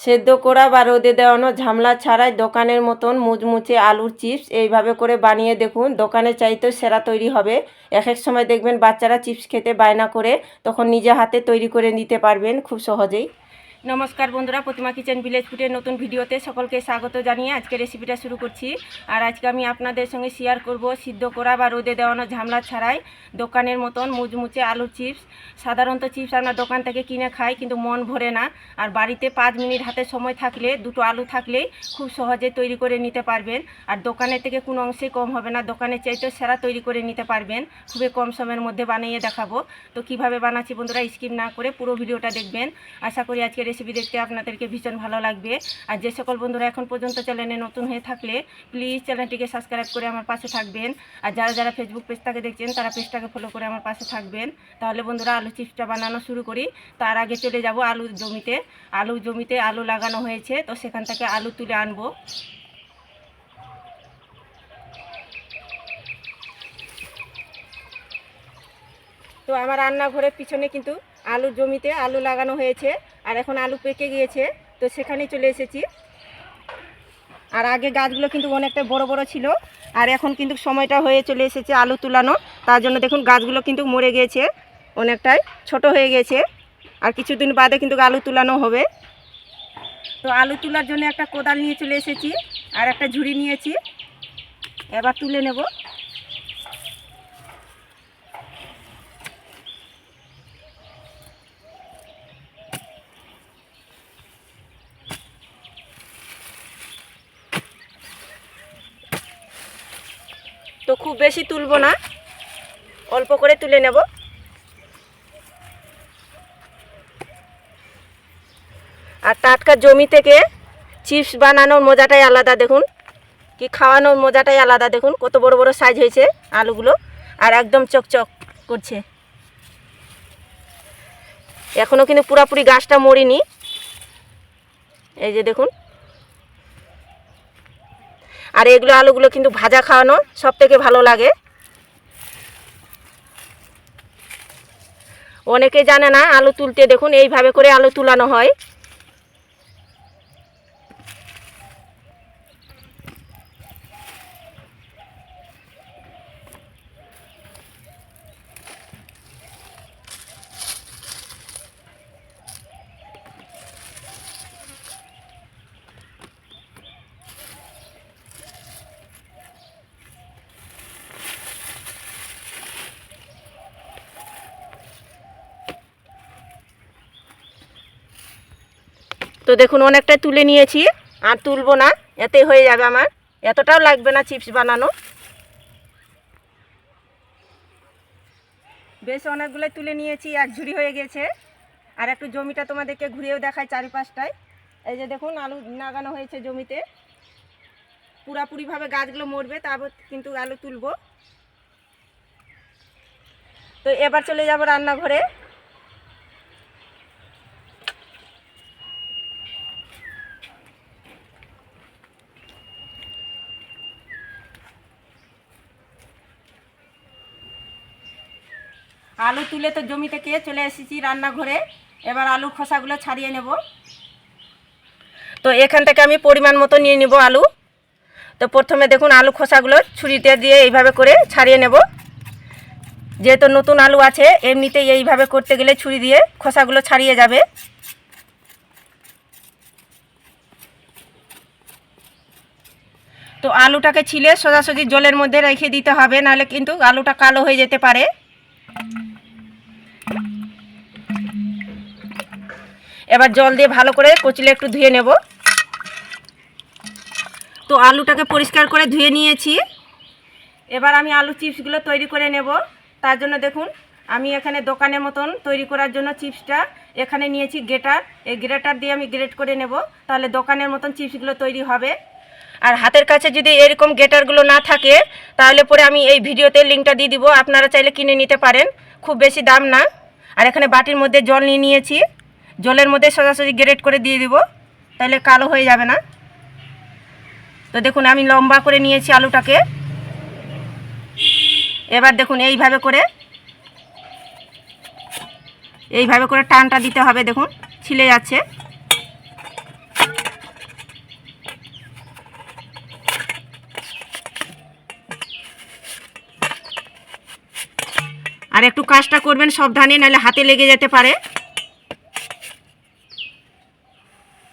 সেদ্ধ করা বা রোদে দেওয়ানো ঝামলা ছাড়াই দোকানের মতন মুচমুচে আলুর চিপস এইভাবে করে বানিয়ে দেখুন। দোকানের চাইতেও সেরা তৈরি হবে। এক এক সময় দেখবেন বাচ্চারা চিপস খেতে বায়না করে, তখন নিজে হাতে তৈরি করে নিতে পারবেন খুব সহজেই। নমস্কার বন্ধুরা, প্রতিমা কিচেন ভিলেজ ফুডের নতুন ভিডিওতে সকলকে স্বাগত জানিয়ে আজকে রেসিপিটা শুরু করছি। আর আজকে আমি আপনাদের সঙ্গে শেয়ার করব সিদ্ধ করা বা রোদে দেওয়ানো ঝামলা ছাড়াই দোকানের মতন মুচমুচে আলু চিপস। সাধারণত চিপস আমরা দোকান থেকে কিনে খাই, কিন্তু মন ভরে না। আর বাড়িতে 5 মিনিট হাতে সময় থাকলে, দুটো আলু থাকলেই খুব সহজে তৈরি করে নিতে পারবেন। আর দোকানের থেকে কোনো অংশেই কম হবে না, দোকানের চাইতেও সেরা তৈরি করে নিতে পারবেন। খুবই কম সময়ের মধ্যে বানিয়ে দেখাবো। তো কিভাবে বানাচ্ছি বন্ধুরা, স্কিপ না করে পুরো ভিডিওটা দেখবেন। আশা করি আজকে রেসিপি দেখতে আপনাদেরকে ভীষণ ভালো লাগবে। আর যে সকল বন্ধুরা এখন পর্যন্ত চ্যানেলে নতুন হয়ে থাকলে প্লিজ চ্যানেলটিকে সাবস্ক্রাইব করে আমার পাশে থাকবেন। আর যারা যারা ফেসবুক পেজটাকে দেখছেন তারা পেজটাকে ফলো করে আমার পাশে থাকবেন। তাহলে বন্ধুরা আলু চিপসটা বানানো শুরু করি। তার আগে চলে যাব আলুর জমিতে। আলু লাগানো হয়েছে, তো সেখান থেকে আলু তুলে আনবো। তো আমার রান্নাঘরের পিছনে কিন্তু আলুর জমিতে আলু লাগানো হয়েছে, আর এখন আলু পেকে গিয়েছে, তো সেখানেই চলে এসেছি। আর আগে গাছগুলো কিন্তু অনেকটা বড় বড় ছিল, আর এখন কিন্তু সময়টা হয়ে চলে এসেছে আলু তুলানো। তার জন্য দেখুন গাছগুলো কিন্তু মরে গিয়েছে, অনেকটাই ছোট হয়ে গেছে। আর কিছুদিন বাদে কিন্তু আলু তুলানো হবে। তো আলু তোলার জন্য একটা কোদাল নিয়ে চলে এসেছি, আর একটা ঝুড়ি নিয়েছি। এবার তুলে নেব। তো খুব বেশি তুলবো না, অল্প করে তুলে নেব। আর টাটকা জমি থেকে চিপস বানানোর মজাটাই আলাদা। দেখুন কি খাওয়ানোর মজাটাই আলাদা। দেখুন কত বড় বড় সাইজ হয়েছে আলুগুলো, আর একদম চকচক করছে। এখনও কিন্তু পুরাপুরি গাছটা মরিনি, এই যে দেখুন। আর এগুলো আলুগুলো কিন্তু ভাজা খাওয়ানো সব থেকে ভালো লাগে। অনেকে জানে না আলু তুলতে, দেখুন এইভাবে করে আলু তুলানো হয়। তো দেখুন অনেকটাই তুলে নিয়েছি, আর তুলবো না, এতেই হয়ে যাবে আমার। এতটাও লাগবে না চিপস বানানো। বেশ অনেকগুলোই তুলে নিয়েছি, এক ঝুড়ি হয়ে গেছে। আর একটু জমিটা তোমাদেরকে ঘুরিয়েও দেখাই চারিপাশটায়। এই যে দেখুন আলু লাগানো হয়েছে জমিতে, পুরাপুরিভাবে গাছগুলো মরবে, তারপর কিন্তু আলু তুলবো। তো এবার চলে যাব রান্নাঘরে। আলু তুলে তো জমি থেকে চলে এসেছি রান্নাঘরে। এবার আলু খোসাগুলো ছাড়িয়ে নেব। তো এখান থেকে আমি পরিমাণ মতো নিয়ে নেব আলু। তো প্রথমে দেখুন আলু খোসাগুলো ছুরিতে দিয়ে এইভাবে করে ছাড়িয়ে নেব। যেহেতু নতুন আলু আছে, এমনিতেই এইভাবে করতে গেলে ছুরি দিয়ে খোসাগুলো ছাড়িয়ে যাবে। তো আলুটাকে ছিলে সোজাসুজি জলের মধ্যে রেখে দিতে হবে, নাহলে কিন্তু আলুটা কালো হয়ে যেতে পারে। এবার জল দিয়ে ভালো করে কচলে একটু ধুয়ে নেব। তো আলুটাকে পরিষ্কার করে ধুয়ে নিয়েছি। এবার আমি আলু চিপসগুলো তৈরি করে নেব। তার জন্য দেখুন আমি এখানে দোকানের মতন তৈরি করার জন্য চিপসটা এখানে নিয়েছি গ্রেটার। এই গ্রেটার দিয়ে আমি গ্রেট করে নেব, তাহলে দোকানের মতন চিপসগুলো তৈরি হবে। আর হাতের কাছে যদি এরকম গ্রেটারগুলো না থাকে, তাহলে পরে আমি এই ভিডিওতে লিঙ্কটা দিয়ে দিব, আপনারা চাইলে কিনে নিতে পারেন, খুব বেশি দাম না। আর এখানে বাটির মধ্যে জল নিয়ে নিয়েছি, জলের মধ্যে সোজাসুজি গ্রেট করে দিয়ে দিব, তাহলে কালো হয়ে যাবে না। তো দেখুন আমি লম্বা করে নিয়েছি আলুটাকে। এবার দেখুন এইভাবে করে টানটা দিতে হবে। দেখুন ছিলে যাচ্ছে। আর একটু কাজটা করবেন সাবধানে, নাহলে হাতে লেগে যেতে পারে।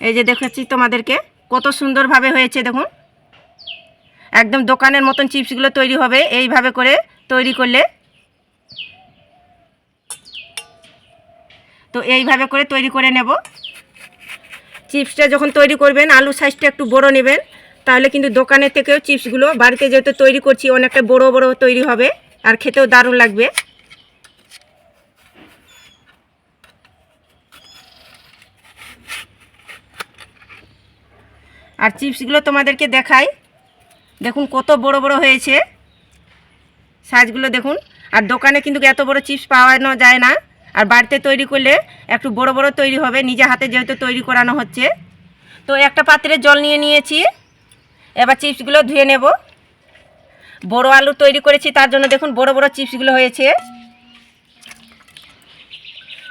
এই যে দেখাচ্ছি তোমাদেরকে কত সুন্দরভাবে হয়েছে দেখুন, একদম দোকানের মতন চিপসগুলো তৈরি হবে এইভাবে করে তৈরি করলে। তো এইভাবে করে তৈরি করে নেব। চিপসটা যখন তৈরি করবেন আলু সাইজটা একটু বড় নেবেন, তাহলে কিন্তু দোকানের থেকেও চিপসগুলো বাড়িতে যেহেতু তৈরি করছি অনেকটা বড় বড় তৈরি হবে আর খেতেও দারুণ লাগবে। আর চিপসগুলো তোমাদেরকে দেখাই, দেখুন কত বড় বড় হয়েছে সাইজগুলো দেখুন। আর দোকানে কিন্তু এত বড় চিপস পাওয়ানো যায় না, আর বাড়িতে তৈরি করলে একটু বড় বড় তৈরি হবে, নিজে হাতে যেহেতু তৈরি করানো হচ্ছে। তো একটা পাত্রে জল নিয়ে নিয়েছি, এবার চিপসগুলো ধুয়ে নেব। বড় আলু তৈরি করেছি তার জন্য দেখুন বড় বড় চিপসগুলো হয়েছে।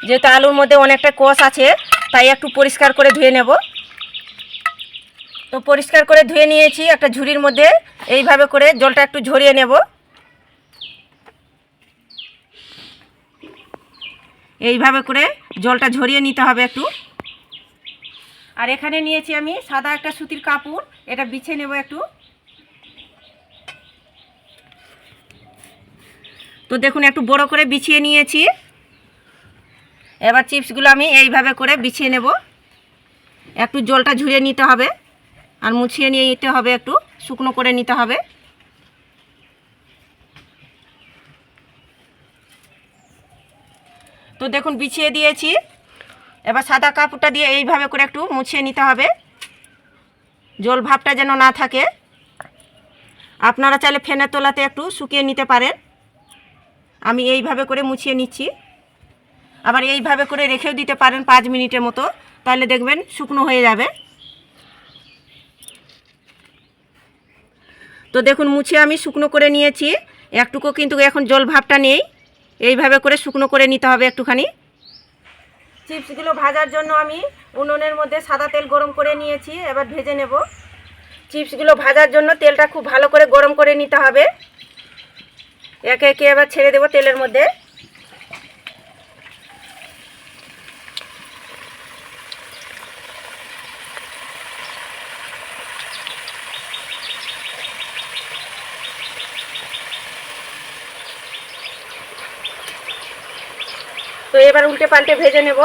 যেহেতু আলুর মধ্যে অনেকটা কষ আছে তাই একটু পরিষ্কার করে ধুয়ে নেব। তো পরিষ্কার করে ধুয়ে নিয়েছি, একটা ঝুড়ির মধ্যে এইভাবে করে জলটা একটু ঝরিয়ে নেব। এইভাবে করে জলটা ঝরিয়ে নিতে হবে একটু। আর এখানে নিয়েছি আমি সাদা একটা সুতির কাপড়, এটা বিছিয়ে নেব একটু। তো দেখুন একটু বড় করে বিছিয়ে নিয়েছি। এবার চিপসগুলো আমি এইভাবে করে বিছিয়ে নেব। একটু জলটা ঝরিয়ে নিতে হবে আর মুছিয়ে নিয়ে নিতে হবে, একটু শুকনো করে নিতে হবে। তো দেখুন বিছিয়ে দিয়েছি, এবার সাদা কাপড়টা দিয়ে এইভাবে করে একটু মুছিয়ে নিতে হবে, জল ভাবটা যেন না থাকে। আপনারা চাইলে ফ্যানের তলাতে একটু শুকিয়ে নিতে পারেন। আমি এইভাবে করে মুছিয়ে নিচ্ছি। আবার এইভাবে করে রেখেও দিতে পারেন 5 মিনিটের মতো, তাহলে দেখবেন শুকনো হয়ে যাবে। তো দেখুন মুছিয়ে আমি শুকনো করে নিয়েছি, একটুকু কিন্তু এখন জল ভাবটা নেই। এইভাবে করে শুকনো করে নিতে হবে একটুখানি। চিপসগুলো ভাজার জন্য আমি উনুনের মধ্যে সাদা তেল গরম করে নিয়েছি, এবার ভেজে নেব। চিপসগুলো ভাজার জন্য তেলটা খুব ভালো করে গরম করে নিতে হবে। একে একে এবার ছেড়ে দেব তেলের মধ্যে। তো এবার উল্টে পাল্টে ভেজে নেব।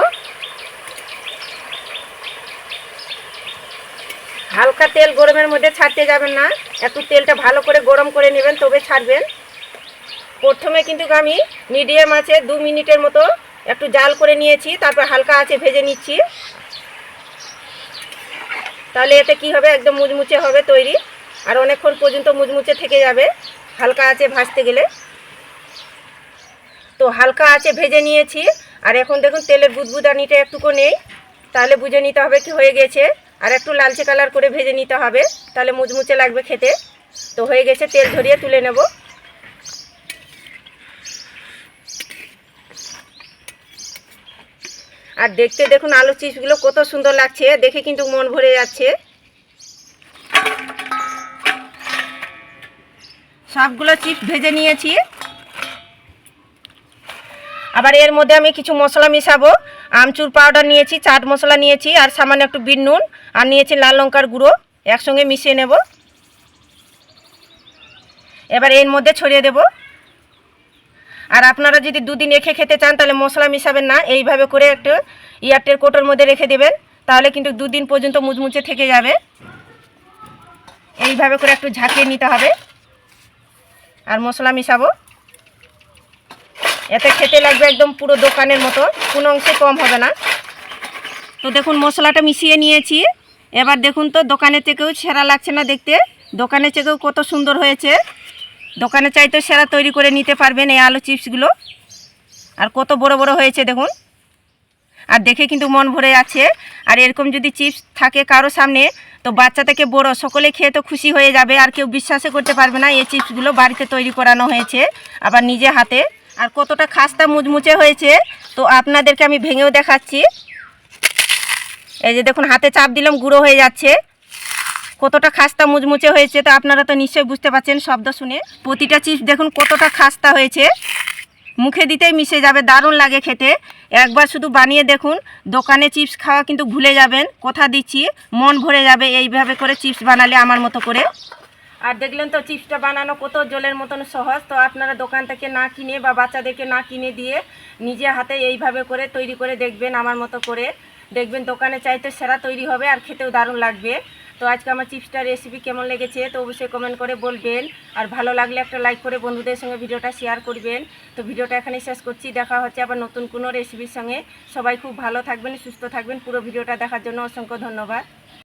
হালকা তেল গরমের মধ্যে ছাড়তে যাবেন না, একটু তেলটা ভালো করে গরম করে নেবেন তবে ছাড়বেন। প্রথমে কিন্তু আমি মিডিয়াম আঁচে 2 মিনিটের মতো একটু জাল করে নিয়েছি, তারপর হালকা আঁচে ভেজে নিচ্ছি। তাহলে এতে কি হবে, একদম মুচমুচে হবে তৈরি, আর অনেকক্ষণ পর্যন্ত মুচমুচে থেকে যাবে হালকা আঁচে ভাজতে গেলে। তো হালকা আঁচে ভেজে নিয়েছি, আর এখন দেখুন তেলের বুদবুদানিটা একটুকু নেই, তাহলে বুঝে নিতে হবে কি হয়ে গেছে। আর একটু লালচে কালার করে ভেজে নিতে হবে, তাহলে মুচমুচে লাগবে খেতে। তো হয়ে গেছে, তেল ঝরিয়ে তুলে নেব। আর দেখতে দেখুন আলু চিপসগুলো কত সুন্দর লাগছে, দেখে কিন্তু মন ভরে যাচ্ছে। সবগুলো চিপস ভেজে নিয়েছি। আবার এর মধ্যে আমি কিছু মশলা মিশাবো। আমচুর পাউডার নিয়েছি, চাট মশলা নিয়েছি, আর সামান্য একটু বিট নুন, আর নিয়েছি লাল লঙ্কার গুঁড়ো, একসঙ্গে মিশিয়ে নেব। এবার এর মধ্যে ছড়িয়ে দেব। আর আপনারা যদি 2 দিন রেখে খেতে চান তাহলে মশলা মিশাবেন না, এইভাবে করে একটু এয়ারটেল কোটোর মধ্যে রেখে দেবেন, তাহলে কিন্তু 2 দিন পর্যন্ত মুচমুচে থেকে যাবে। এইভাবে করে একটু ঝাঁকিয়ে নিতে হবে আর মশলা মিশাবো। এতে খেতে লাগবে একদম পুরো দোকানের মতো, কোনো অংশে কম হবে না। তো দেখুন মশলাটা মিশিয়ে নিয়েছি। এবার দেখুন তো দোকানের থেকেও সেরা লাগছে না দেখতে, দোকানের থেকেও কত সুন্দর হয়েছে। দোকানে চাইতে সেরা তৈরি করে নিতে পারবেন এই আলু চিপসগুলো। আর কত বড় বড় হয়েছে দেখুন, আর দেখে কিন্তু মন ভরে যাচ্ছে। আর এরকম যদি চিপস থাকে কারো সামনে, তো বাচ্চা থেকে বড় সকলে খেয়ে তো খুশি হয়ে যাবে, আর কেউ বিশ্বাসই করতে পারবে না এই চিপসগুলো বাড়িতে তৈরি করানো হয়েছে, আবার নিজে হাতে। আর কতটা খাস্তা মুচমুচে হয়েছে, তো আপনাদেরকে আমি ভেঙেও দেখাচ্ছি। এই যে দেখুন হাতে চাপ দিলাম গুঁড়ো হয়ে যাচ্ছে, কতটা খাস্তা মুচমুচে হয়েছে। তো আপনারা তো নিশ্চয়ই বুঝতে পারছেন শব্দ শুনে। প্রতিটা চিপস দেখুন কতটা খাস্তা হয়েছে, মুখে দিতেই মিশে যাবে, দারুণ লাগে খেতে। একবার শুধু বানিয়ে দেখুন, দোকানে চিপস খাওয়া কিন্তু ভুলে যাবেন, কথা দিচ্ছি মন ভরে যাবে এইভাবে করে চিপস বানালে আমার মতো করে। আর দেখলেন তো চিপসটা বানানো কত জলের মতন সহজ। তো আপনারা দোকান থেকে না কিনে বা বাচ্চাদেরকে না কিনে দিয়ে নিজে হাতে এইভাবে করে তৈরি করে দেখবেন, আমার মতো করে দেখবেন দোকানে চাইতে সেরা তৈরি হবে আর খেতেও দারুণ লাগবে। তো আজকে আমার চিপসটার রেসিপি কেমন লেগেছে তো অবশ্যই কমেন্ট করে বলবেন, আর ভালো লাগলে একটা লাইক করে বন্ধুদের সঙ্গে ভিডিওটা শেয়ার করবেন। তো ভিডিওটা এখানে শেষ করছি, দেখা হচ্ছে আবার নতুন কোনো রেসিপির সঙ্গে। সবাই খুব ভালো থাকবেন, সুস্থ থাকবেন। পুরো ভিডিওটা দেখার জন্য অসংখ্য ধন্যবাদ।